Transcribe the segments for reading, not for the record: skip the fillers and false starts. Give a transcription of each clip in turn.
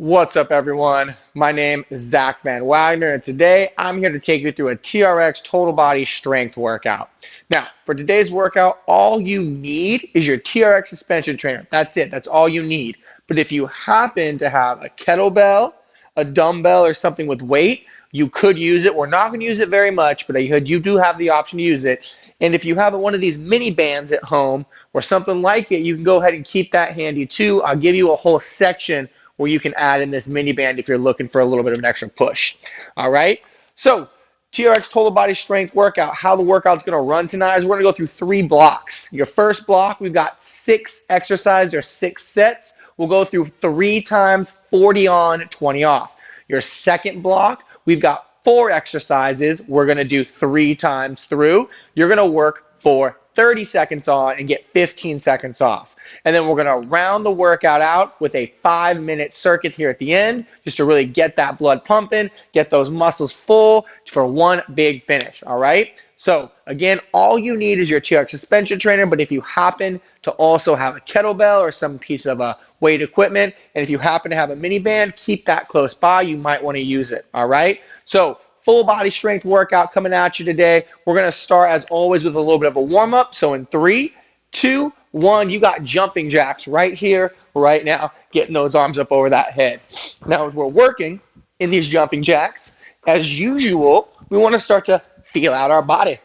What's up, everyone? My name is Zach Van Wagner, and today I'm here to take you through a TRX total body strength workout. Now, for today's workout, all you need is your TRX suspension trainer. That's it. That's all you need. But if you happen to have a kettlebell, a dumbbell, or something with weight, you could use it. We're not going to use it very much, but you do have the option to use it. And if you have one of these mini bands at home or something like it, you can go ahead and keep that handy too. I'll give you a whole section where you can add in this mini band if you're looking for a little bit of an extra push. All right, so TRX total body strength workout. How the workout's going to run tonight is we're going to go through 3 blocks. Your first block, we've got 6 exercises or 6 sets. We'll go through 3 times 40 on, 20 off. Your second block, we've got 4 exercises. We're going to do 3 times through. You're going to work for 30 seconds on and get 15 seconds off. And then we're going to round the workout out with a 5-minute circuit here at the end, just to really get that blood pumping, get those muscles full for one big finish, all right? So again, all you need is your TRX suspension trainer, but if you happen to also have a kettlebell or some piece of weight equipment, and if you happen to have a mini band, keep that close by. You might want to use it, all right? So full body strength workout coming at you today. We're going to start, as always, with a little bit of a warm-up. So in 3, 2, 1, you got jumping jacks right here, right now, getting those arms up over that head. Now, as we're working in these jumping jacks, as usual, we want to start to feel out our body.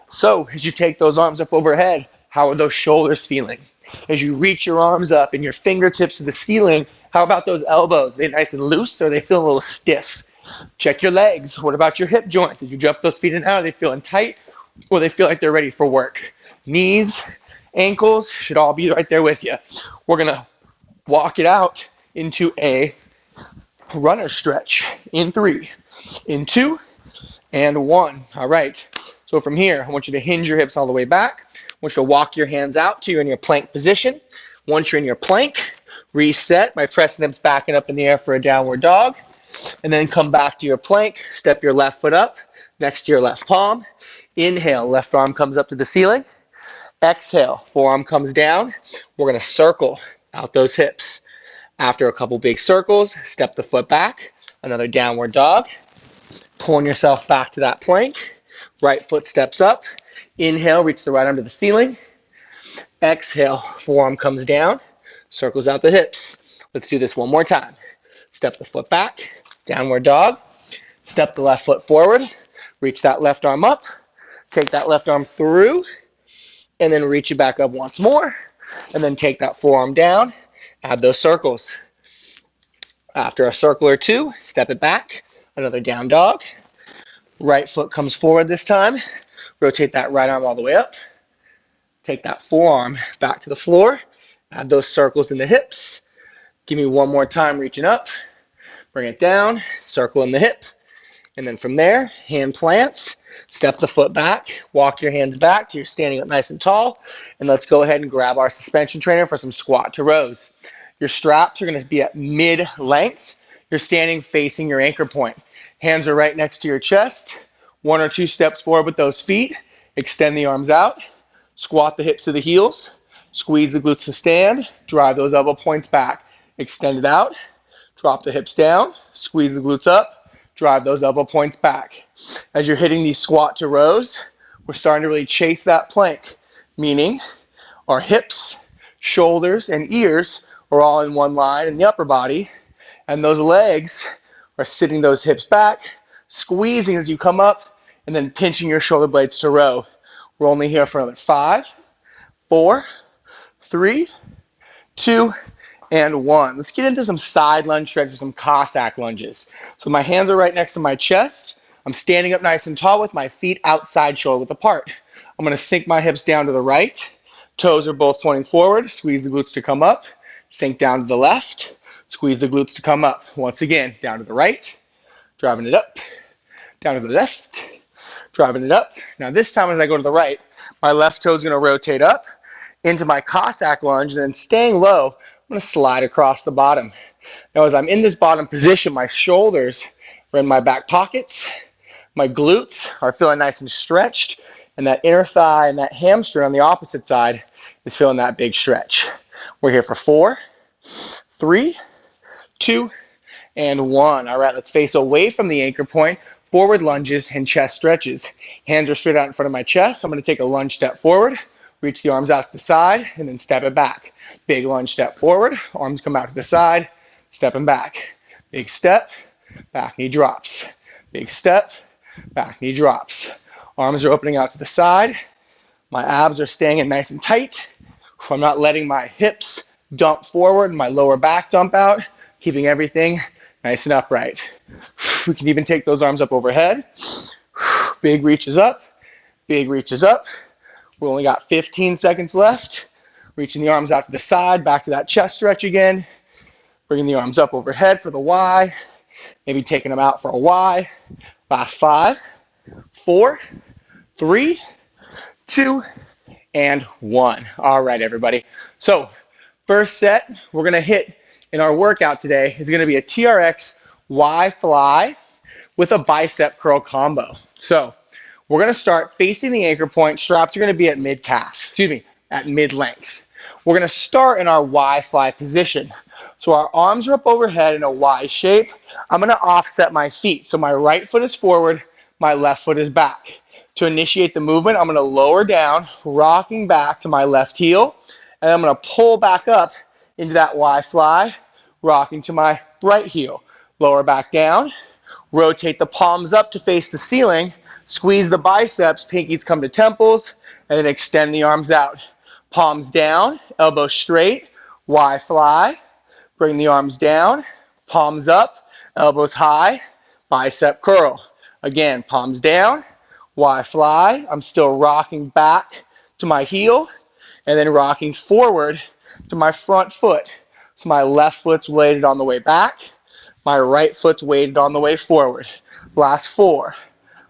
So as you take those arms up overhead, how are those shoulders feeling? As you reach your arms up and your fingertips to the ceiling, how about those elbows? Are they nice and loose, or are they feeling a little stiff? Check your legs. What about your hip joints? As you jump those feet in and out, are they feeling tight, or they feel like they're ready for work? Knees, ankles should all be right there with you. We're going to walk it out into a runner stretch in 3, in 2, and 1. All right. So from here, I want you to hinge your hips all the way back. I want you to walk your hands out till you're in your plank position. Once you're in your plank, reset by pressing them back and up in the air for a downward dog. And then come back to your plank. Step your left foot up next to your left palm. Inhale, left arm comes up to the ceiling. Exhale, forearm comes down. We're going to circle out those hips. After a couple big circles, step the foot back. Another downward dog. Pulling yourself back to that plank. Right foot steps up. Inhale, reach the right arm to the ceiling. Exhale, forearm comes down. Circles out the hips. Let's do this one more time. Step the foot back. Downward dog. Step the left foot forward. Reach that left arm up. Take that left arm through. And then reach it back up once more. And then take that forearm down. Add those circles. After a circle or 2, step it back. Another down dog. Right foot comes forward this time. Rotate that right arm all the way up. Take that forearm back to the floor. Add those circles in the hips. Give me one more time, reaching up. Bring it down, circle in the hip. And then from there, hand plants. Step the foot back, walk your hands back till you're standing up nice and tall. And let's go ahead and grab our suspension trainer for some squat to rows. Your straps are going to be at mid-length. You're standing facing your anchor point. Hands are right next to your chest. 1 or 2 steps forward with those feet. Extend the arms out. Squat the hips to the heels. Squeeze the glutes to stand. Drive those elbow points back. Extend it out. Drop the hips down. Squeeze the glutes up. Drive those elbow points back. As you're hitting these squat to rows, we're starting to really chase that plank, meaning our hips, shoulders, and ears are all in one line in the upper body, and those legs are sitting those hips back, squeezing as you come up, and then pinching your shoulder blades to row. We're only here for another 5, 4, 3, 2, and 1. Let's get into some side lunge stretches, some Cossack lunges. So my hands are right next to my chest. I'm standing up nice and tall with my feet outside shoulder width apart. I'm going to sink my hips down to the right. Toes are both pointing forward. Squeeze the glutes to come up. Sink down to the left. Squeeze the glutes to come up. Once again, down to the right. Driving it up. Down to the left. Driving it up. Now this time as I go to the right, my left toe is going to rotate up into my Cossack lunge, and then staying low, I'm going to slide across the bottom. Now as I'm in this bottom position, my shoulders are in my back pockets. My glutes are feeling nice and stretched, and that inner thigh and that hamstring on the opposite side is feeling that big stretch. We're here for 4, 3, 2, and 1. All right, let's face away from the anchor point, forward lunges and chest stretches. Hands are straight out in front of my chest. I'm going to take a lunge step forward, reach the arms out to the side, and then step it back. Big lunge step forward, arms come out to the side, stepping back. Big step, back knee drops. Big step, back knee drops. Arms are opening out to the side. My abs are staying in nice and tight. I'm not letting my hips dump forward and my lower back dump out, keeping everything nice and upright. We can even take those arms up overhead. Big reaches up, big reaches up. We only got 15 seconds left. Reaching the arms out to the side, back to that chest stretch again. Bringing the arms up overhead for the Y. Maybe taking them out for a Y. Last 5, 4, 3, 2, and 1. All right, everybody. So first set we're going to hit in our workout today is going to be a TRX Y Fly with a bicep curl combo. So we're going to start facing the anchor point. Straps are going to be at mid-calf, at mid-length. We're going to start in our Y Fly position. So our arms are up overhead in a Y shape. I'm going to offset my feet. So my right foot is forward, my left foot is back. To initiate the movement, I'm going to lower down, rocking back to my left heel, and I'm going to pull back up into that Y Fly, rocking to my right heel. Lower back down, rotate the palms up to face the ceiling, squeeze the biceps, pinkies come to temples, and then extend the arms out. Palms down, elbows straight, Y Fly. Bring the arms down, palms up, elbows high, bicep curl. Again, palms down, Y Fly. I'm still rocking back to my heel and then rocking forward to my front foot. So my left foot's weighted on the way back, my right foot's weighted on the way forward. Last 4,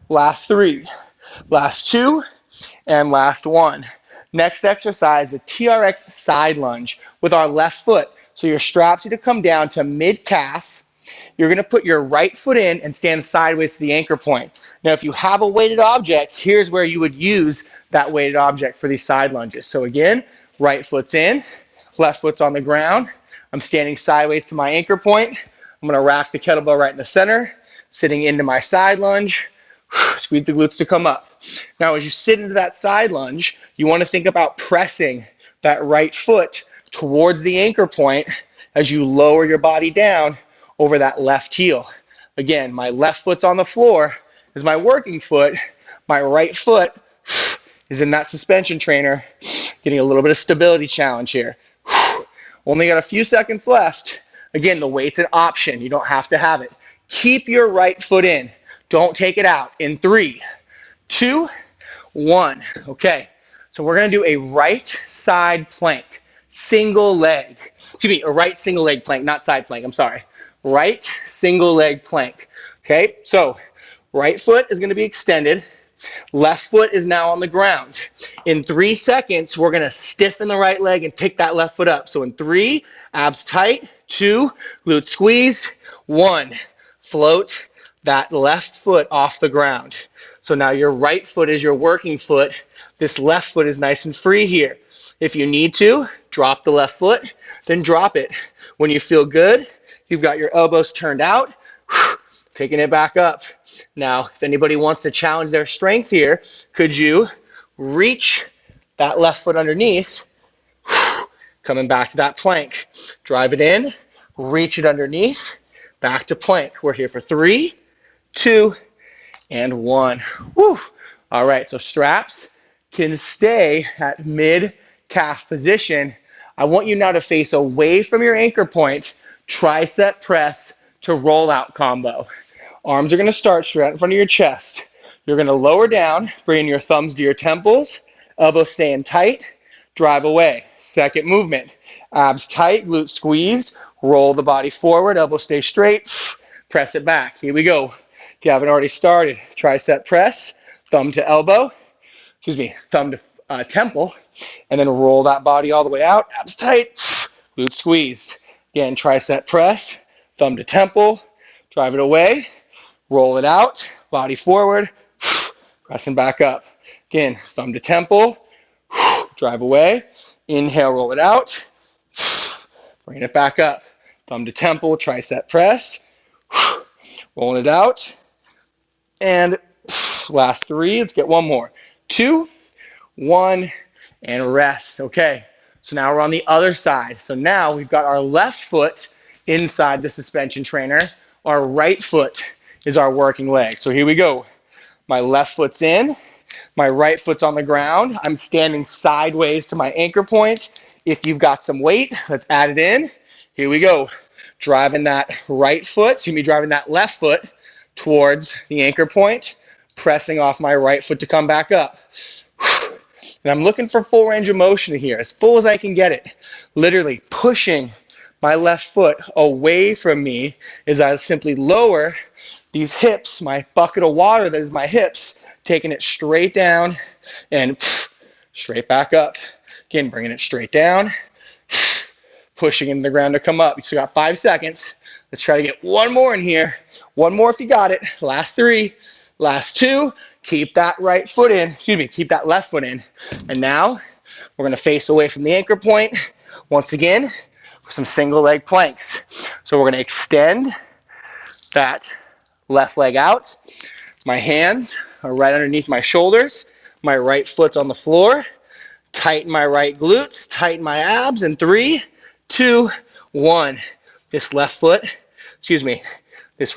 last 3, last 2, and last 1. Next exercise, a TRX side lunge with our left foot. So your straps need to come down to mid-calf. You're going to put your right foot in and stand sideways to the anchor point. Now, if you have a weighted object, here's where you would use that weighted object for these side lunges. So again, right foot's in, left foot's on the ground. I'm standing sideways to my anchor point. I'm going to rack the kettlebell right in the center, sitting into my side lunge. Squeeze the glutes to come up. Now, as you sit into that side lunge, you want to think about pressing that right foot towards the anchor point as you lower your body down over that left heel. Again, my left foot's on the floor is my working foot. My right foot is in that suspension trainer, getting a little bit of stability challenge here. Only got a few seconds left. Again, the weight's an option. You don't have to have it. Keep your right foot in. Don't take it out. In 3, 2, 1. Okay, so we're going to do a right side plank, single leg. A right single leg plank, not side plank, I'm sorry. Right single leg plank. Okay, so right foot is going to be extended. Left foot is now on the ground. In 3 seconds, we're going to stiffen the right leg and pick that left foot up. So in 3, abs tight. 2, glute squeeze. 1, float that left foot off the ground. So now your right foot is your working foot. This left foot is nice and free here. If you need to, drop the left foot, then drop it. When you feel good, you've got your elbows turned out, picking it back up. Now, if anybody wants to challenge their strength here, could you reach that left foot underneath, coming back to that plank. Drive it in, reach it underneath, back to plank. We're here for 3, 2, and 1. Woo. All right, so straps can stay at mid-calf position. I want you now to face away from your anchor point, tricep press to rollout combo. Arms are going to start straight out in front of your chest. You're going to lower down, bring your thumbs to your temples, elbows staying tight, drive away. Second movement, abs tight, glutes squeezed, roll the body forward, elbows stay straight, press it back. Here we go. If you haven't already started, tricep press, thumb to elbow, thumb to temple, and then roll that body all the way out, abs tight, glutes squeezed. Again, tricep press, thumb to temple, drive it away, roll it out, body forward, pressing back up. Again, thumb to temple, drive away, inhale, roll it out, bring it back up. Thumb to temple, tricep press, Rolling it out. And last 3. Let's get one more. 2, 1, and rest. Okay, so now we're on the other side. So now we've got our left foot inside the suspension trainer. Our right foot is our working leg. So here we go. My left foot's in. My right foot's on the ground. I'm standing sideways to my anchor point. If you've got some weight, let's add it in. Here we go. Driving that right foot, so you're going to be driving that left foot towards the anchor point, pressing off my right foot to come back up. And I'm looking for full range of motion here, as full as I can get it. Literally pushing my left foot away from me as I simply lower these hips, my bucket of water that is my hips, taking it straight down and straight back up. Again, bringing it straight down, pushing into the ground to come up. You still got 5 seconds. Let's try to get one more in here. One more if you got it. Last 3, last 2. Keep that right foot in. Keep that left foot in. And now we're going to face away from the anchor point. Once again, with some single leg planks. So we're going to extend that left leg out. My hands are right underneath my shoulders. My right foot's on the floor. Tighten my right glutes. Tighten my abs. In 3, 2, 1. This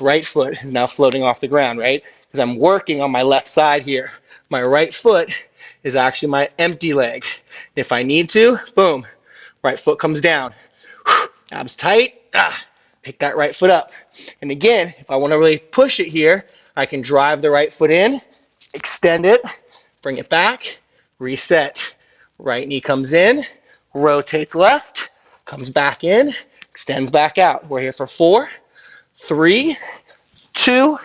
right foot is now floating off the ground, right? Because I'm working on my left side here. My right foot is actually my empty leg. If I need to, boom, right foot comes down. Abs tight, pick that right foot up. And again, if I want to really push it here, I can drive the right foot in, extend it, bring it back, reset. Right knee comes in, rotates left, comes back in, extends back out. We're here for 4, 3, 2,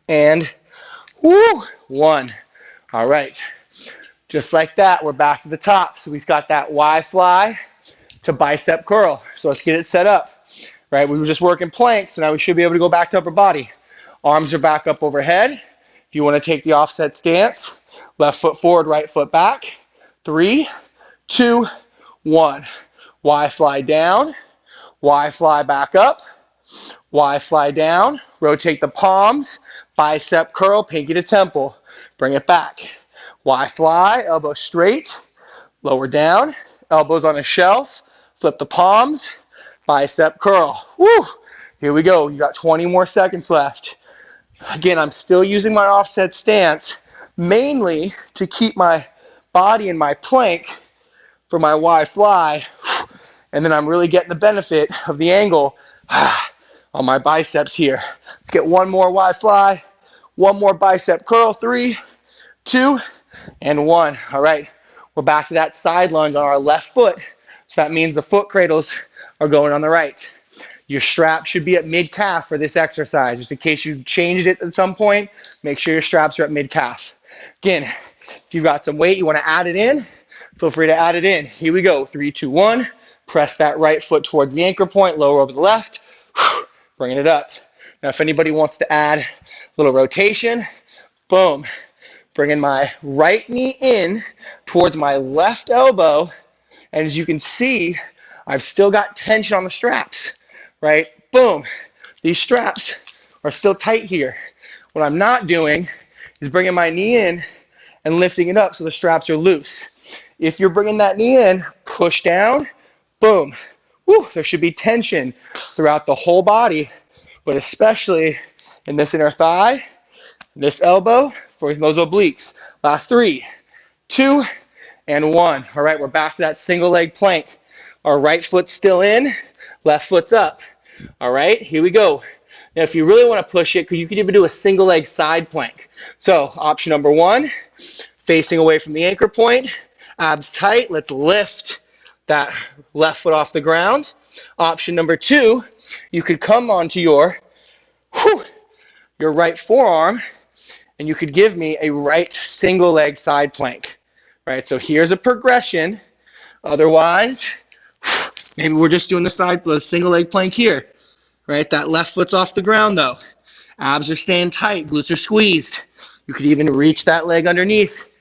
and 1. All right. Just like that, we're back to the top. So we've got that Y fly to bicep curl. So let's get it set up. Right, we were just working planks, so now we should be able to go back to upper body. Arms are back up overhead. If you want to take the offset stance, left foot forward, right foot back. 3, 2, 1. Y fly down, Y fly back up, Y fly down. Rotate the palms, bicep curl, pinky to temple. Bring it back. Y fly, elbow straight, lower down, elbows on a shelf, flip the palms, bicep curl. Woo! Here we go. You got 20 more seconds left. Again, I'm still using my offset stance, mainly to keep my body in my plank for my Y fly, and then I'm really getting the benefit of the angle on my biceps here. Let's get one more Y fly, one more bicep curl. 3, 2, and 1. All right, we're back to that side lunge on our left foot. So that means the foot cradles are going on the right. Your strap should be at mid-calf for this exercise. Just in case you changed it at some point, make sure your straps are at mid-calf. Again, if you've got some weight, you want to add it in, feel free to add it in. Here we go. 3, 2, 1. Press that right foot towards the anchor point, lower over the left, bringing it up. Now, if anybody wants to add a little rotation, boom. Bringing my right knee in towards my left elbow, and as you can see, I've still got tension on the straps, right? Boom. These straps are still tight here. What I'm not doing is bringing my knee in and lifting it up so the straps are loose. If you're bringing that knee in, push down, boom. Woo, there should be tension throughout the whole body, but especially in this inner thigh, this elbow, for those obliques. Last 3, 2, and 1. All right, we're back to that single leg plank. Our right foot's still in, left foot's up. All right, here we go. Now, if you really want to push it, you could even do a single leg side plank. So, option number 1, facing away from the anchor point, abs tight. Let's lift that left foot off the ground. Option number 2, you could come onto your right forearm, and you could give me a right single leg side plank. Right, so here's a progression. Otherwise, maybe we're just doing the single leg plank here. Right, that left foot's off the ground though. Abs are staying tight, glutes are squeezed. You could even reach that leg underneath.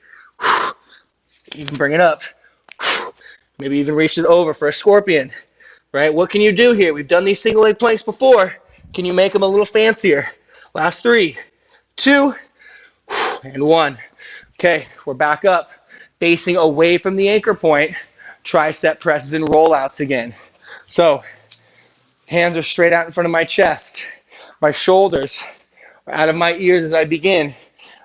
Even bring it up. Maybe even reach it over for a scorpion. Right, what can you do here? We've done these single leg planks before. Can you make them a little fancier? Last 3, 2, and 1. Okay, we're back up. Facing away from the anchor point, tricep presses and rollouts again. So, hands are straight out in front of my chest. My shoulders are out of my ears as I begin.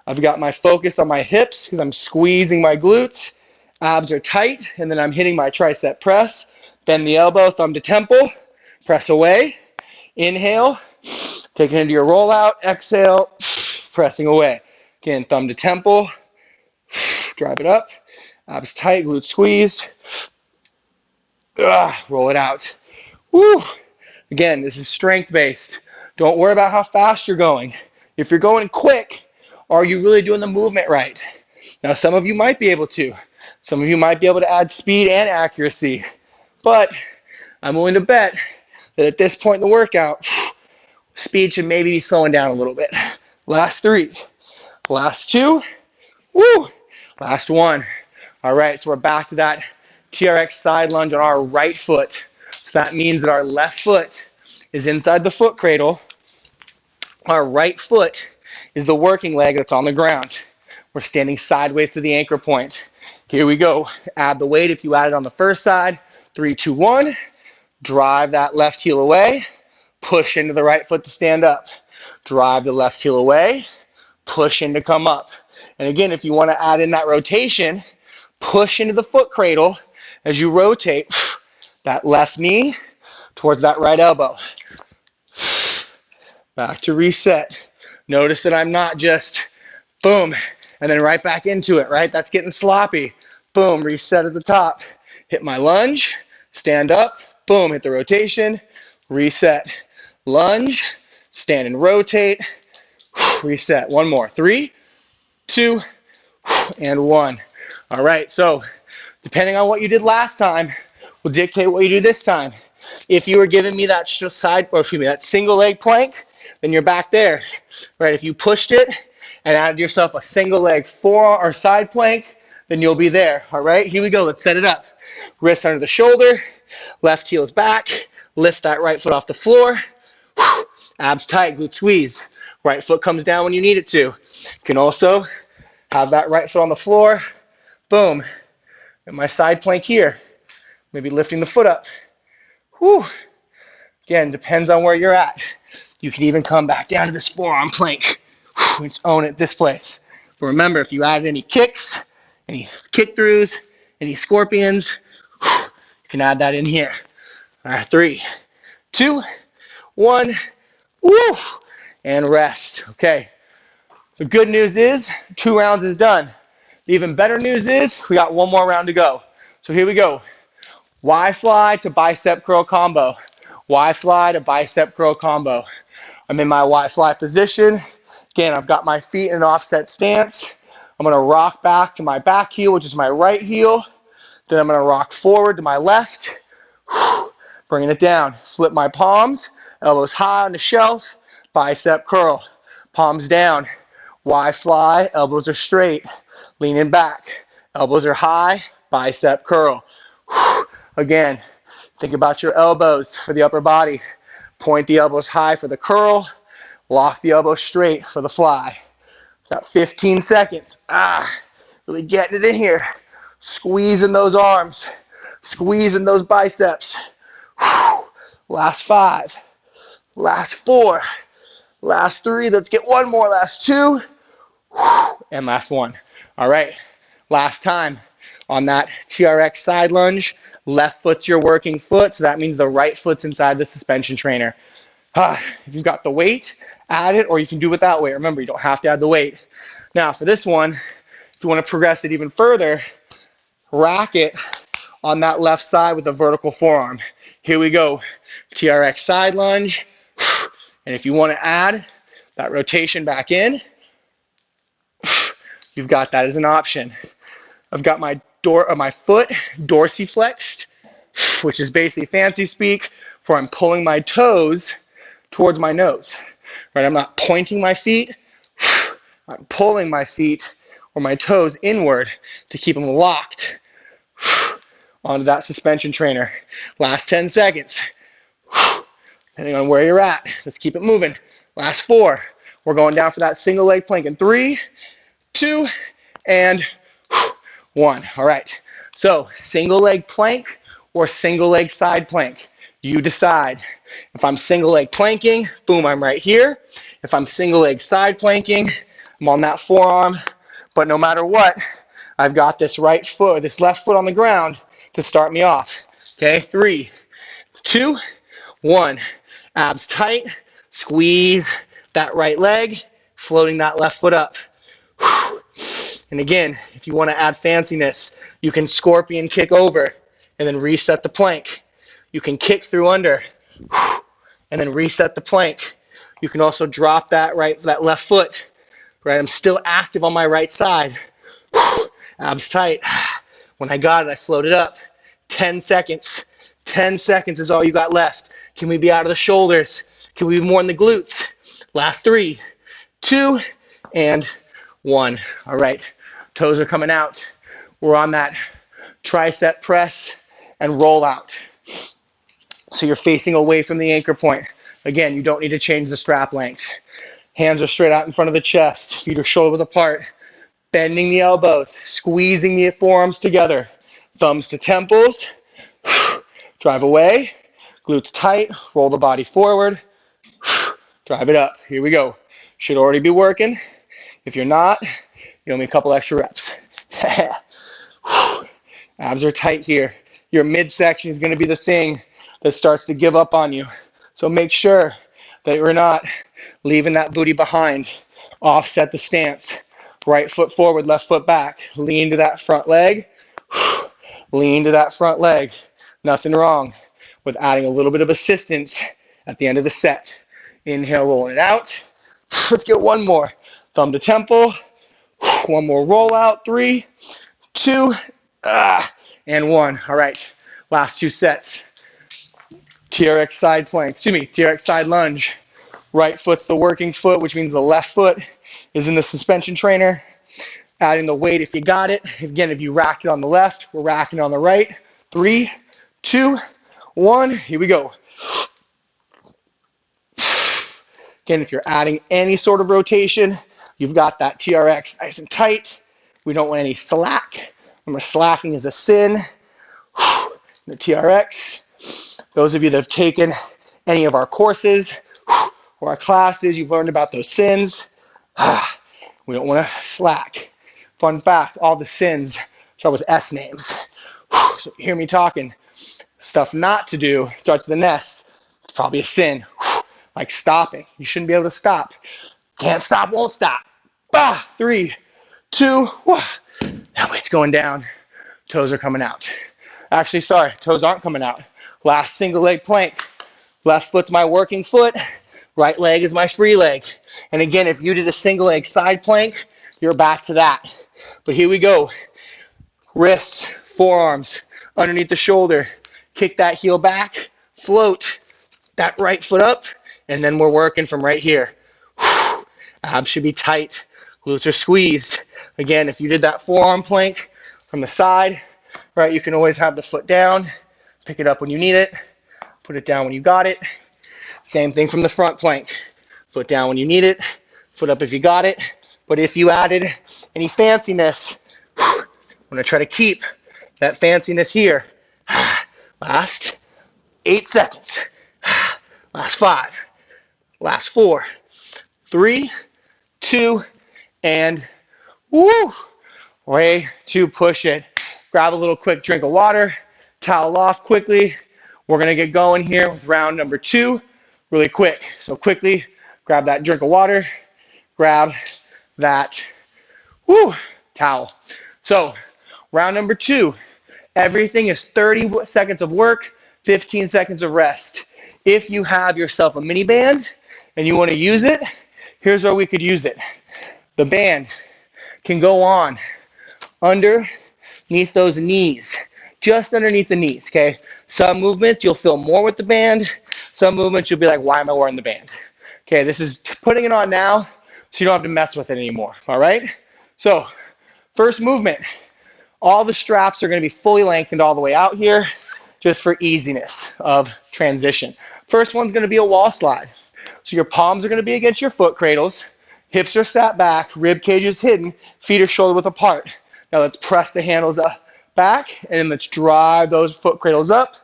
I've got my focus on my hips because I'm squeezing my glutes. Abs are tight, and then I'm hitting my tricep press. Bend the elbow, thumb to temple. Press away. Inhale. Take it into your rollout. Exhale. Pressing away. Again, thumb to temple. Drive it up. Abs tight, glutes squeezed. Roll it out. Woo. Again, this is strength-based. Don't worry about how fast you're going. If you're going quick, are you really doing the movement right? Now, some of you might be able to. Some of you might be able to add speed and accuracy. But I'm willing to bet that at this point in the workout, speed should maybe be slowing down a little bit. Last 3. Last 2. Woo. Last 1. All right, so we're back to that TRX side lunge on our right foot. So that means that our left foot is inside the foot cradle. Our right foot is the working leg that's on the ground. We're standing sideways to the anchor point. Here we go. Add the weight if you add it on the first side. 3, 2, 1. Drive that left heel away. Push into the right foot to stand up. Drive the left heel away. Push in to come up. And again, if you want to add in that rotation, push into the foot cradle as you rotate that left knee towards that right elbow. Back to reset. Notice that I'm not just boom and then right back into it, right? That's getting sloppy. Boom, reset at the top. Hit my lunge, stand up, boom, hit the rotation, reset. Lunge, stand and rotate, reset. One more. 3, 2, and 1. All right, so depending on what you did last time will dictate what you do this time. If you were giving me that that single leg plank, then you're back there, right? If you pushed it and added yourself a single leg forearm or side plank, then you'll be there. All right, here we go. Let's set it up. Wrist under the shoulder, left heel's back, lift that right foot off the floor. Abs tight, glute squeeze. Right foot comes down when you need it to. You can also have that right foot on the floor. Boom. And my side plank here. Maybe lifting the foot up. Whew. Again, depends on where you're at. You can even come back down to this forearm plank. Let's own it this place. But remember, if you added any kicks, any kick throughs, any scorpions, you can add that in here. All right, 3, 2, 1, woo, and rest. Okay. The good news is 2 rounds is done. The even better news is we got 1 more round to go. So here we go. Y fly to bicep curl combo. Y fly to bicep curl combo. I'm in my Y fly position. Again, I've got my feet in an offset stance. I'm going to rock back to my back heel, which is my right heel. Then I'm going to rock forward to my left. Bringing it down. Flip my palms. Elbows high on the shelf. Bicep curl. Palms down. Y fly. Elbows are straight. Leaning back. Elbows are high. Bicep curl. Again, think about your elbows for the upper body. Point the elbows high for the curl. Lock the elbows straight for the fly. Got 15 seconds. Really getting it in here. Squeezing those arms. Squeezing those biceps. Last 5. Last 4. Last 3. Let's get 1 more. Last 2. And last 1. All right. Last time on that TRX side lunge. Left foot's your working foot, so that means the right foot's inside the suspension trainer. If you've got the weight, add it, or you can do without weight. Remember, you don't have to add the weight. Now, for this one, if you want to progress it even further, rack it on that left side with a vertical forearm. Here we go. TRX side lunge. And if you want to add that rotation back in, you've got that as an option. I've got my foot dorsiflexed, which is basically fancy speak for I'm pulling my toes towards my nose. Right? I'm not pointing my feet. I'm pulling my feet or my toes inward to keep them locked onto that suspension trainer. Last 10 seconds. depending on where you're at. Let's keep it moving. Last 4. We're going down for that single leg plank in 3, 2, and 1. All right. So single leg plank or single leg side plank. You decide. If I'm single leg planking, boom, I'm right here. If I'm single leg side planking, I'm on that forearm. But no matter what, I've got this right foot, this left foot on the ground to start me off. Okay, 3, 2, 1. Abs tight. Squeeze that right leg, floating that left foot up. And again, if you want to add fanciness, you can scorpion kick over and then reset the plank. You can kick through under and then reset the plank. You can also drop that left foot. Right, I'm still active on my right side. Abs tight. When I got it, I floated up. 10 seconds. 10 seconds is all you got left. Can we be out of the shoulders? Can we be more in the glutes? Last 3, 2, and 1. All right, toes are coming out. We're on that tricep press and roll out. So you're facing away from the anchor point. Again, you don't need to change the strap length. Hands are straight out in front of the chest. Feet are shoulder width apart. Bending the elbows. Squeezing the forearms together. Thumbs to temples. Drive away. Glutes tight. Roll the body forward. Drive it up. Here we go. Should already be working. If you're not, you owe me a couple extra reps. Abs are tight here. Your midsection is going to be the thing that starts to give up on you. So make sure that you're not leaving that booty behind. Offset the stance. Right foot forward, left foot back. Lean to that front leg. Lean to that front leg. Nothing wrong with adding a little bit of assistance at the end of the set. Inhale, rolling it out. Let's get one more. Thumb to temple. One more roll out. 3, 2, and 1. All right, last 2 sets. TRX side plank, TRX side lunge. Right foot's the working foot, which means the left foot is in the suspension trainer. Adding the weight if you got it. Again, if you rack it on the left, we're racking it on the right. 3, 2, 1, here we go. Again, if you're adding any sort of rotation, you've got that TRX nice and tight. We don't want any slack. Remember, slacking is a sin. The TRX. Those of you that have taken any of our courses or our classes, you've learned about those sins. We don't want to slack. Fun fact, all the sins start with S names. So if you hear me talking, stuff not to do starts with an S. It's probably a sin. Like stopping. You shouldn't be able to stop. Can't stop, won't stop. 3, 2, now weight's going down. Toes are coming out. Actually, sorry, toes aren't coming out. Last single leg plank. Left foot's my working foot. Right leg is my free leg. And again, if you did a single leg side plank, you're back to that. But here we go. Wrists, forearms, underneath the shoulder. Kick that heel back. Float that right foot up. And then we're working from right here. Abs should be tight. Glutes are squeezed. Again, if you did that forearm plank from the side, right, you can always have the foot down. Pick it up when you need it. Put it down when you got it. Same thing from the front plank. Foot down when you need it. Foot up if you got it. But if you added any fanciness, I'm going to try to keep that fanciness here. Last 8 seconds. Last 5. Last 4. 3, 2, and woo! Way to push it. Grab a little quick drink of water. Towel off quickly. We're going to get going here with round number 2 really quick. So quickly grab that drink of water. Grab that towel. So round number 2. Everything is 30 seconds of work, 15 seconds of rest. If you have yourself a mini band and you want to use it, here's where we could use it. The band can go on underneath those knees, just underneath the knees, okay? Some movements you'll feel more with the band. Some movements you'll be like, why am I wearing the band? Okay, this is putting it on now so you don't have to mess with it anymore, all right? So first movement, all the straps are going to be fully lengthened all the way out here just for easiness of transition. First one's going to be a wall slide. So your palms are going to be against your foot cradles, hips are sat back, rib cage is hidden, feet are shoulder width apart. Now let's press the handles up, back, and then let's drive those foot cradles up,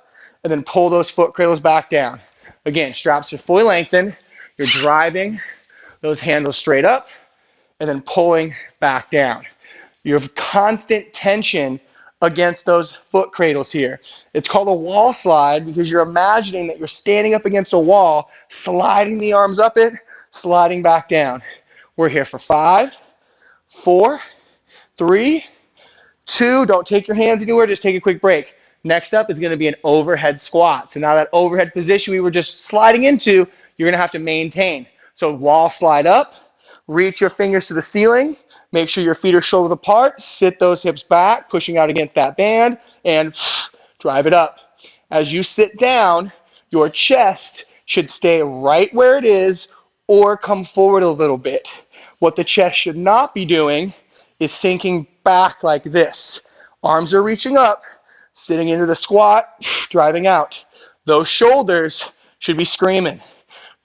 and then pull those foot cradles back down. Again, straps are fully lengthened. You're driving those handles straight up, and then pulling back down. You have constant tension against those foot cradles here. It's called a wall slide because you're imagining that you're standing up against a wall, sliding the arms up it, sliding back down. We're here for 5, 4, 3, 2. Don't take your hands anywhere, just take a quick break. Next up is going to be an overhead squat. So now that overhead position we were just sliding into, you're going to have to maintain. So wall slide up, reach your fingers to the ceiling, make sure your feet are shoulder width apart, sit those hips back, pushing out against that band, and drive it up. As you sit down, your chest should stay right where it is or come forward a little bit. What the chest should not be doing is sinking back like this. Arms are reaching up, sitting into the squat, driving out. Those shoulders should be screaming.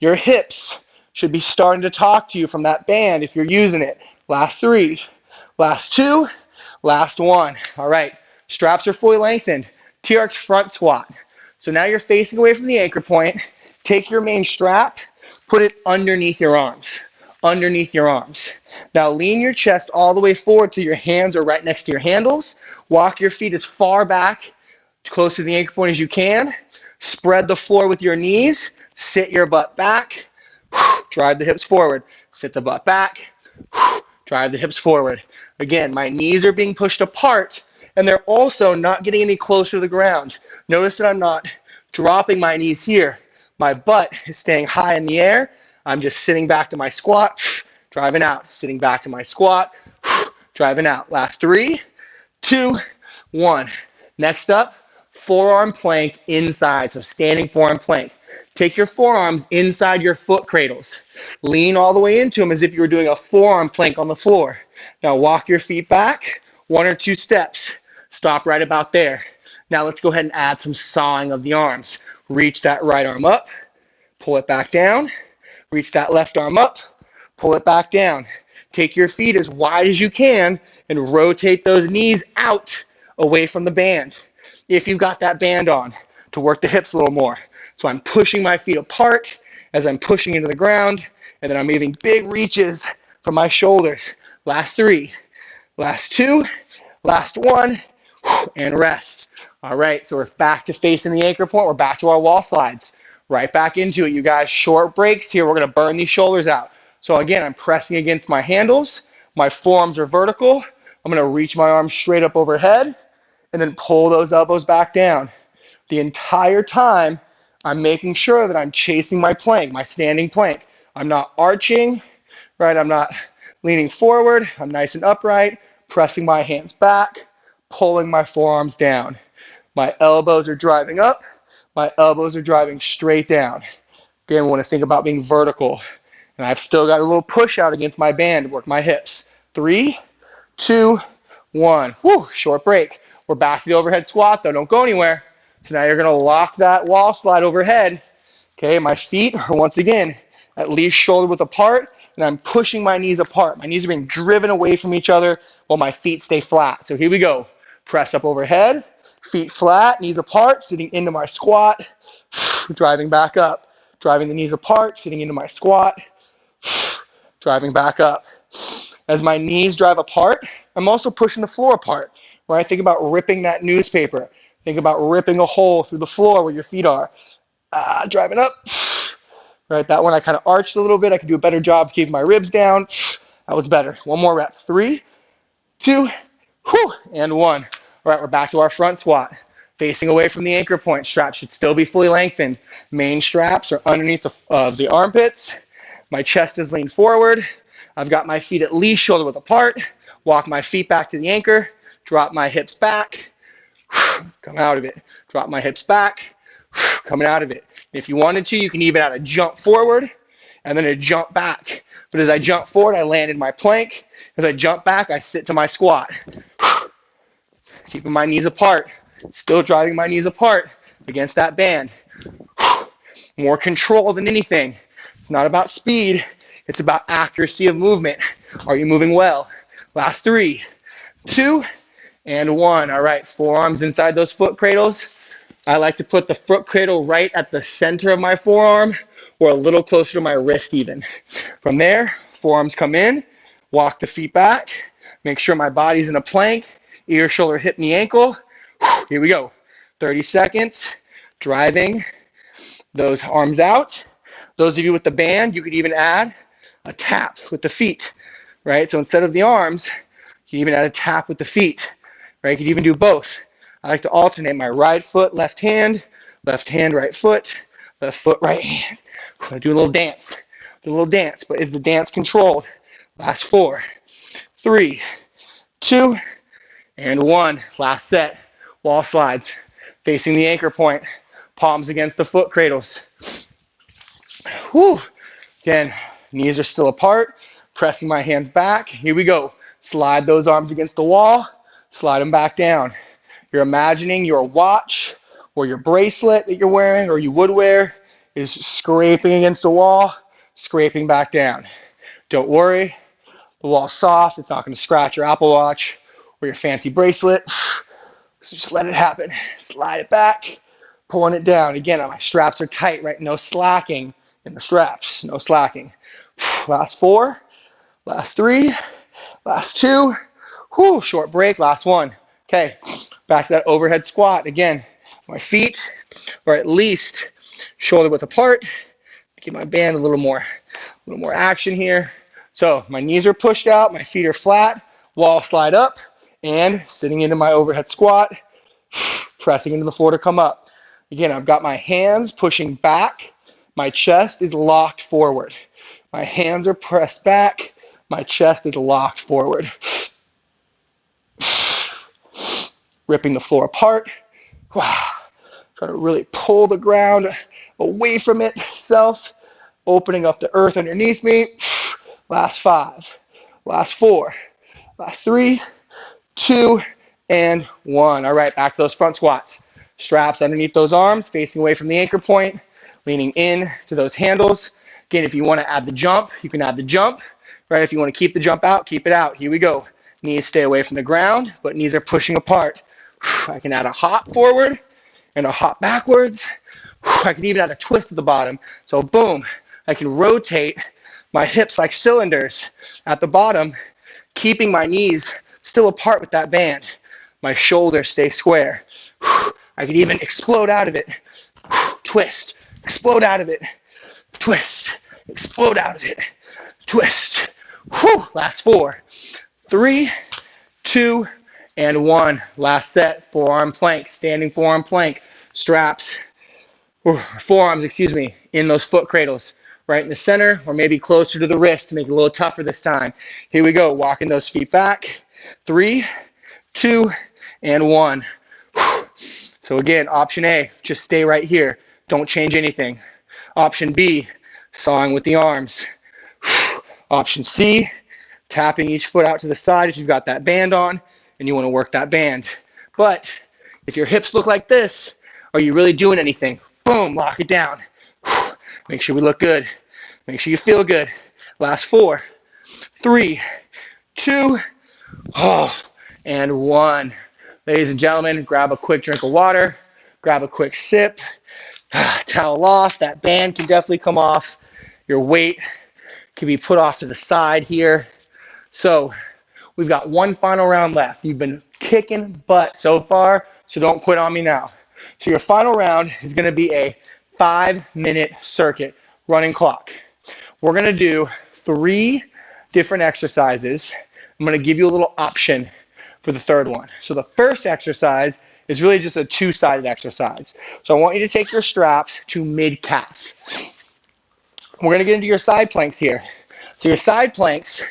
Your hips should be starting to talk to you from that band if you're using it. Last 3, last 2, last 1. All right, straps are fully lengthened. TRX front squat. So now you're facing away from the anchor point. Take your main strap, put it underneath your arms. Underneath your arms. Now lean your chest all the way forward till your hands are right next to your handles. Walk your feet as far back, close to the anchor point as you can. Spread the floor with your knees. Sit your butt back. Drive the hips forward. Sit the butt back. Drive the hips forward. Again, my knees are being pushed apart, and they're also not getting any closer to the ground. Notice that I'm not dropping my knees here. My butt is staying high in the air. I'm just sitting back to my squat, driving out. Sitting back to my squat, driving out. Last 3, 2, 1. Next up, forearm plank inside. So standing forearm plank. Take your forearms inside your foot cradles. Lean all the way into them as if you were doing a forearm plank on the floor. Now walk your feet back 1 or 2 steps. Stop right about there. Now let's go ahead and add some sawing of the arms. Reach that right arm up, pull it back down. Reach that left arm up, pull it back down. Take your feet as wide as you can and rotate those knees out away from the band. If you've got that band on, to work the hips a little more. So I'm pushing my feet apart as I'm pushing into the ground, and then I'm giving big reaches from my shoulders. Last 3, last 2, last 1, and rest. All right, so we're back to facing the anchor point. We're back to our wall slides. Right back into it, you guys. Short breaks here. We're going to burn these shoulders out. So again, I'm pressing against my handles. My forearms are vertical. I'm going to reach my arms straight up overhead and then pull those elbows back down. The entire time, I'm making sure that I'm chasing my plank, my standing plank. I'm not arching, right? I'm not leaning forward. I'm nice and upright, pressing my hands back, pulling my forearms down. My elbows are driving up. My elbows are driving straight down. Again, we want to think about being vertical. And I've still got a little push out against my band to work my hips. 3, 2, 1. Whew, short break. We're back to the overhead squat, though. Don't go anywhere. So now you're going to lock that wall slide overhead. Okay, my feet are once again at least shoulder width apart, and I'm pushing my knees apart. My knees are being driven away from each other while my feet stay flat. So here we go. Press up overhead, feet flat, knees apart, sitting into my squat, driving back up. Driving the knees apart, sitting into my squat, driving back up. As my knees drive apart, I'm also pushing the floor apart. When I think about ripping that newspaper, think about ripping a hole through the floor where your feet are. Driving up. Right, that one I kind of arched a little bit. I could do a better job keeping my ribs down. That was better. One more rep. 3, 2, and 1. All right, we're back to our front squat. Facing away from the anchor point. Straps should still be fully lengthened. Main straps are underneath the armpits. My chest is leaned forward. I've got my feet at least shoulder width apart. Walk my feet back to the anchor. Drop my hips back. Come out of it. Drop my hips back. Coming out of it. If you wanted to, you can even add a jump forward and then a jump back. But as I jump forward, I land in my plank. As I jump back, I sit to my squat. Keeping my knees apart. Still driving my knees apart against that band. more control than anything. It's not about speed. It's about accuracy of movement. Are you moving well? Last 3, 2, and 1. All right, forearms inside those foot cradles. I like to put the foot cradle right at the center of my forearm or a little closer to my wrist even. From there, forearms come in, walk the feet back, make sure my body's in a plank, ear, shoulder, hip, knee, ankle. Here we go. 30 seconds, driving those arms out. Those of you with the band, you could even add a tap with the feet, right? So instead of the arms, you can even add a tap with the feet, right? You could even do both. I like to alternate my right foot, left hand, right foot, left foot, right hand. I do a little dance, but is the dance controlled? Last 4, 3, 2, and 1. Last set. Wall slides, facing the anchor point, palms against the foot cradles. Whew. Again, knees are still apart, pressing my hands back. Here we go. Slide those arms against the wall, slide them back down. You're imagining your watch or your bracelet that you're wearing or you would wear is scraping against the wall, scraping back down. Don't worry, the wall's soft. It's not going to scratch your Apple Watch or your fancy bracelet. So just let it happen. Slide it back, pulling it down. Again, my straps are tight, right? No slacking in the straps, no slacking. Last 4, last 3, last 2. Whew, short break, last 1. Okay, back to that overhead squat. Again, my feet are at least shoulder width apart. Give my band a little more action here. So my knees are pushed out, my feet are flat, wall slide up, and sitting into my overhead squat, pressing into the floor to come up. Again, I've got my hands pushing back, my chest is locked forward. My hands are pressed back, my chest is locked forward. Ripping the floor apart. Wow. Try to really pull the ground away from itself, opening up the earth underneath me. Last 5, last 4, last 3, 2, and 1. All right, back to those front squats. Straps underneath those arms, facing away from the anchor point, leaning in to those handles. Again, if you want to add the jump, you can add the jump. Right? If you want to keep the jump out, keep it out. Here we go. Knees stay away from the ground, but knees are pushing apart. I can add a hop forward and a hop backwards. I can even add a twist at the bottom. So boom, I can rotate my hips like cylinders at the bottom, keeping my knees still apart with that band. My shoulders stay square. I can even explode out of it. Twist, explode out of it. Twist, explode out of it. Twist. Last 4, 3, 2, and 1. Last set, forearm plank, standing forearm plank, straps, forearms, in those foot cradles, right in the center or maybe closer to the wrist to make it a little tougher this time. Here we go, walking those feet back. 3, 2, and 1. So again, option A, just stay right here. Don't change anything. Option B, sawing with the arms. Option C, tapping each foot out to the side if you've got that band on and you want to work that band. But if your hips look like this, are you really doing anything? Boom, lock it down. Make sure we look good. Make sure you feel good. Last 4, 3, 2, and 1. Ladies and gentlemen, grab a quick drink of water, grab a quick sip, towel off. That band can definitely come off. Your weight can be put off to the side here. So we've got one final round left. You've been kicking butt so far, so don't quit on me now. So your final round is going to be a 5-minute circuit running clock. We're going to do 3 different exercises. I'm going to give you a little option for the third one. So the first exercise is really just a 2-sided exercise. So I want you to take your straps to mid-calf. We're going to get into your side planks here. So your side planks,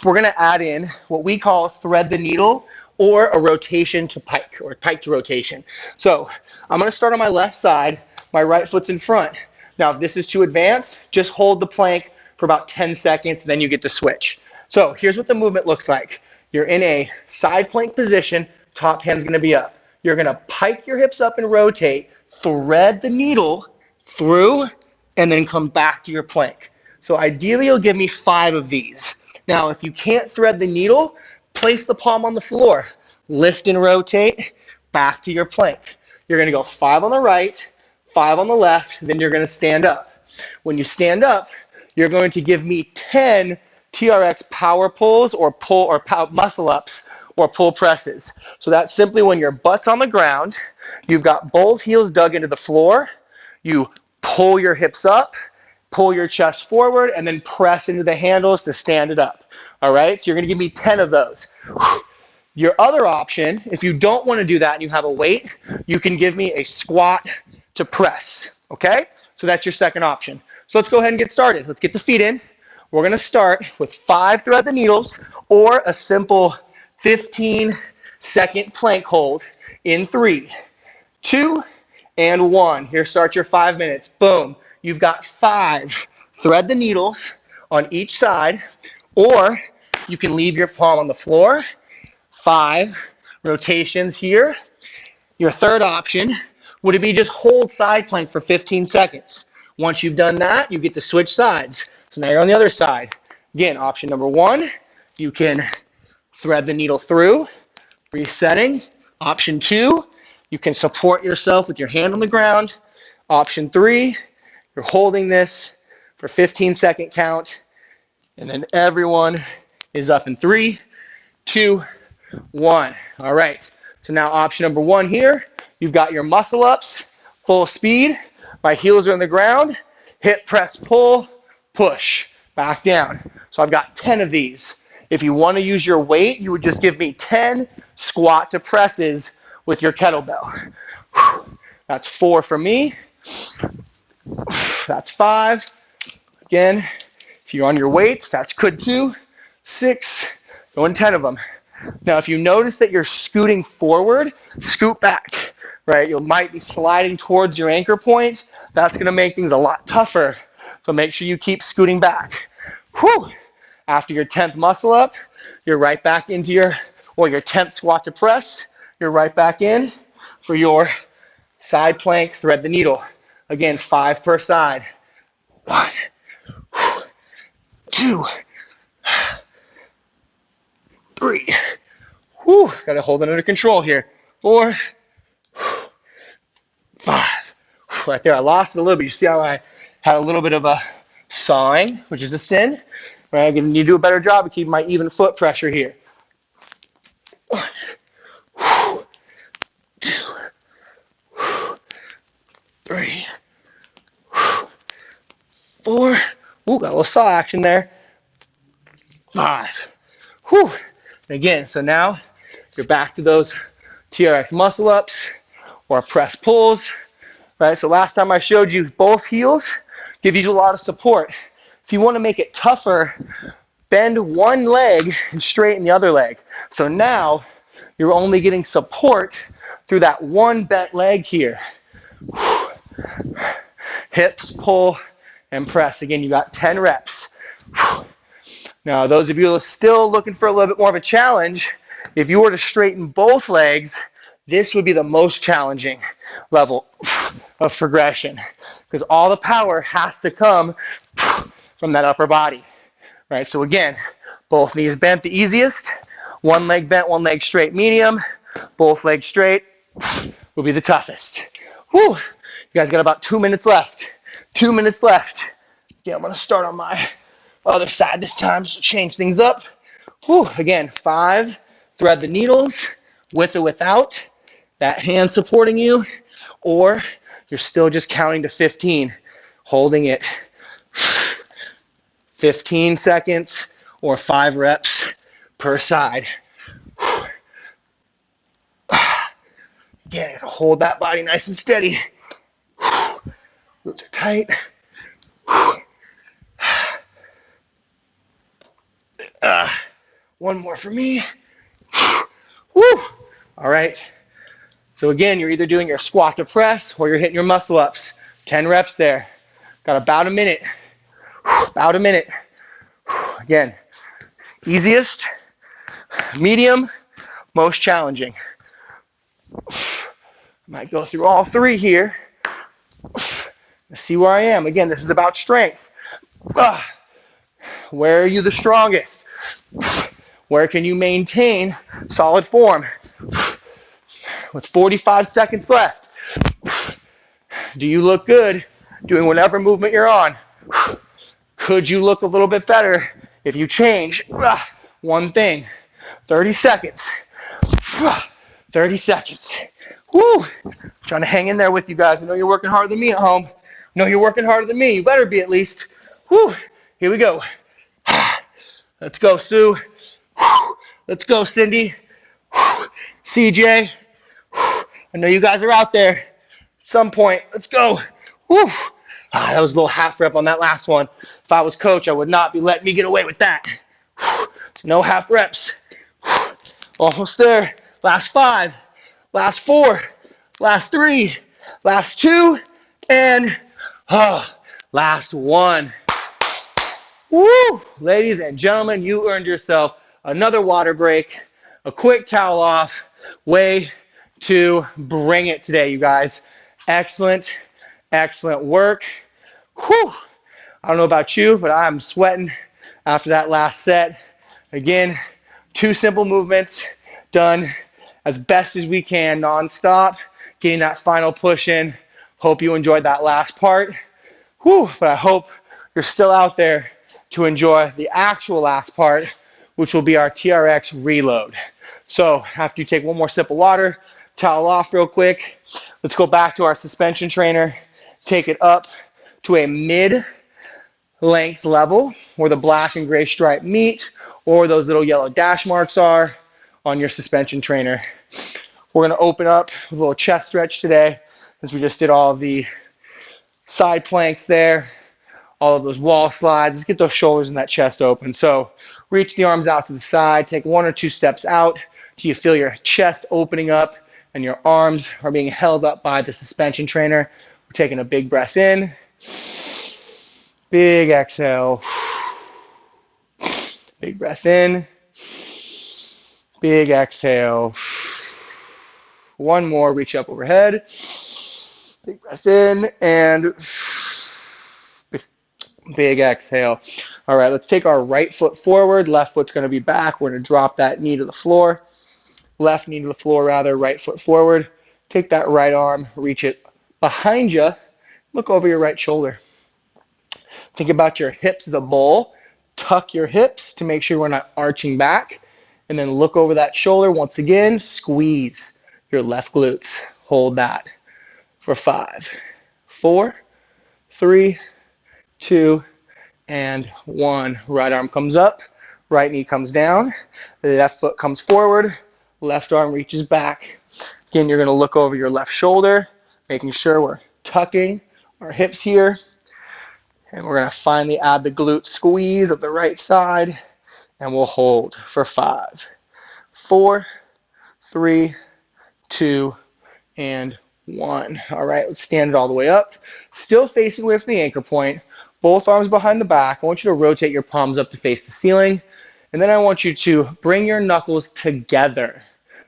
we're going to add in what we call thread the needle or a rotation to pike or pike to rotation. So I'm going to start on my left side. My right foot's in front. Now, if this is too advanced, just hold the plank for about 10 seconds, then you get to switch. So here's what the movement looks like. You're in a side plank position, top hand's going to be up. You're going to pike your hips up and rotate, thread the needle, through, and then come back to your plank. So ideally, you'll give me 5 of these. Now, if you can't thread the needle, place the palm on the floor. Lift and rotate back to your plank. You're going to go 5 on the right, 5 on the left, then you're going to stand up. When you stand up, you're going to give me 10 TRX power pulls or muscle ups or pull presses. So that's simply when your butt's on the ground, you've got both heels dug into the floor, you pull your hips up, pull your chest forward, and then press into the handles to stand it up. All right, so you're going to give me 10 of those. Your other option, if you don't want to do that and you have a weight, you can give me a squat to press, okay? So that's your second option. So let's go ahead and get started. Let's get the feet in. We're going to start with 5 thread the needles or a simple 15-second plank hold in 3, 2, and 1. Here starts your 5 minutes. Boom. You've got 5 thread the needles on each side, or you can leave your palm on the floor. 5 rotations here. Your third option would be just hold side plank for 15 seconds. Once you've done that, you get to switch sides. So now you're on the other side. Again, option number 1, you can thread the needle through, resetting. Option 2, you can support yourself with your hand on the ground. Option 3, you're holding this for 15-second count, and then everyone is up in 3, 2, 1. All right, so now option number 1 here, you've got your muscle ups, full speed. My heels are on the ground, hip press, pull, push, back down. So I've got 10 of these. If you want to use your weight, you would just give me 10 squat to presses with your kettlebell. That's 4 for me. That's 5. Again, if you're on your weights, that's good too. 6, going 10 of them. Now, if you notice that you're scooting forward, scoot back, right? You might be sliding towards your anchor point. That's going to make things a lot tougher. So make sure you keep scooting back. Whew. After your 10th muscle up, you're right back into your 10th squat to press. You're right back in for your side plank, thread the needle. Again, 5 per side. 1, 2, 3. Whew, got to hold it under control here. 4, 5. Right there, I lost it a little bit. You see how I had a little bit of a sawing, which is a sin. Right, I need to do a better job of keeping my even foot pressure here. 1, 2, 3, 4. Ooh, got a little saw action there. 5. Whew. And again, so now you're back to those TRX muscle ups or press pulls. Right, so last time I showed you both heels give you a lot of support. If you want to make it tougher, bend one leg and straighten the other leg. So now you're only getting support through that one bent leg here. Hips, pull, and press. Again, you got 10 reps. Now, those of you who are still looking for a little bit more of a challenge, if you were to straighten both legs, this would be the most challenging level of progression because all the power has to come from that upper body, right? So again, both knees bent the easiest, one leg bent, one leg straight medium, both legs straight will be the toughest. Whew. You guys got about 2 minutes left. 2 minutes left. Yeah, I'm going to start on my other side this time just to change things up. Whew. Again, 5, thread the needles with or without that hand supporting you, or you're still just counting to 15, holding it 15 seconds or 5 reps per side. Again, you gotta hold that body nice and steady. Glutes are tight. One more for me. Woo! All right. So again, you're either doing your squat to press or you're hitting your muscle ups. 10 reps there. Got about a minute. About a minute. Again, easiest, medium, most challenging. Might go through all 3 here. See where I am. Again, this is about strength. Where are you the strongest? Where can you maintain solid form? With 45 seconds left, do you look good doing whatever movement you're on? Could you look a little bit better if you change one thing? 30 seconds. 30 seconds. Woo! Trying to hang in there with you guys. I know you're working harder than me at home. I know you're working harder than me. You better be at least. Woo! Here we go. Let's go, Sue. Let's go, Cindy. CJ. I know you guys are out there at some point. Let's go. Woo. That was a little half rep on that last one. If I was coach, I would not be letting me get away with that. No half reps. Almost there. Last 5. Last 4. Last 3. Last 2. And last 1. Woo! Ladies and gentlemen, you earned yourself another water break, a quick towel off, way to bring it today, you guys. Excellent, excellent work. Whew. I don't know about you, but I'm sweating after that last set. Again, 2 simple movements done as best as we can, nonstop, getting that final push in. Hope you enjoyed that last part. Whew, but I hope you're still out there to enjoy the actual last part, which will be our TRX reload. So after you take one more sip of water, towel off real quick, let's go back to our suspension trainer, take it up to a mid-length level where the black and gray stripe meet, or those little yellow dash marks are on your suspension trainer. We're going to open up with a little chest stretch today, since we just did all of the side planks there, all of those wall slides. Let's get those shoulders and that chest open. So reach the arms out to the side, take 1 or 2 steps out till you feel your chest opening up and your arms are being held up by the suspension trainer. We're taking a big breath in, big exhale, big breath in, big exhale. One more, reach up overhead, big breath in, and big exhale. All right, let's take our right foot forward. Left foot's going to be back. We're going to drop that knee to the floor. Left knee to the floor, rather. Right foot forward. Take that right arm, reach it behind you. Look over your right shoulder. Think about your hips as a bowl. Tuck your hips to make sure we're not arching back. And then look over that shoulder. Once again, squeeze your left glutes. Hold that for 5, 4, 3, 2, and 1. Right arm comes up, right knee comes down, the left foot comes forward, left arm reaches back. Again, you're going to look over your left shoulder, making sure we're tucking our hips here. And we're going to finally add the glute squeeze of the right side, and we'll hold for 5, 4, 3, 2, and 1. All right, let's stand it all the way up. Still facing away from the anchor point. Both arms behind the back. I want you to rotate your palms up to face the ceiling. And then I want you to bring your knuckles together.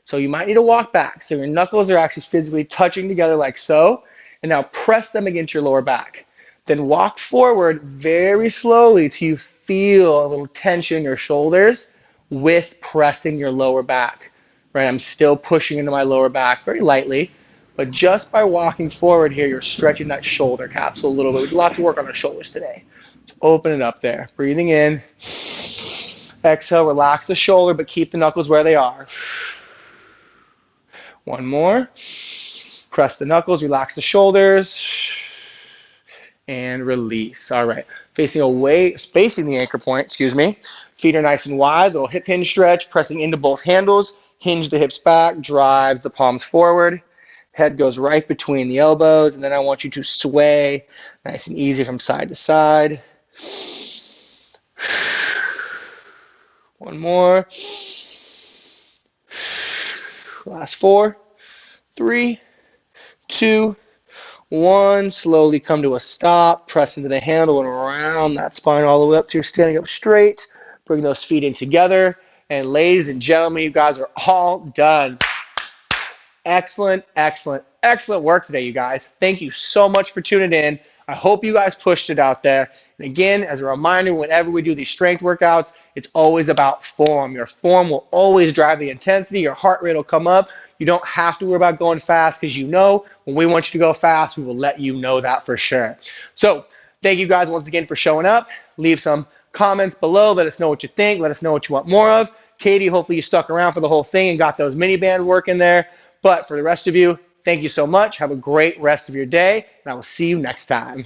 So you might need to walk back. So your knuckles are actually physically touching together like so. And now press them against your lower back. Then walk forward very slowly till you feel a little tension in your shoulders with pressing your lower back. Right? I'm still pushing into my lower back very lightly. But just by walking forward here, you're stretching that shoulder capsule a little bit. We have a lot to work on our shoulders today. So open it up there. Breathing in. Exhale, relax the shoulder, but keep the knuckles where they are. One more. Press the knuckles, relax the shoulders, and release. All right. Facing away, spacing the anchor point, excuse me. Feet are nice and wide, little hip hinge stretch, pressing into both handles. Hinge the hips back, drives the palms forward. Head goes right between the elbows, and then I want you to sway nice and easy from side to side. One more. Last 4, 3, 2, 1. Slowly come to a stop. Press into the handle and around that spine all the way up to you're standing up straight. Bring those feet in together. And ladies and gentlemen, you guys are all done. Excellent, excellent, excellent work today, you guys. Thank you so much for tuning in. I hope you guys pushed it out there. And again, as a reminder, whenever we do these strength workouts, it's always about form. Your form will always drive the intensity. Your heart rate will come up. You don't have to worry about going fast because you know when we want you to go fast, we will let you know that for sure. So thank you guys once again for showing up. Leave some comments below. Let us know what you think. Let us know what you want more of. Katie, hopefully you stuck around for the whole thing and got those mini bands working there. But for the rest of you, thank you so much. Have a great rest of your day, and I will see you next time.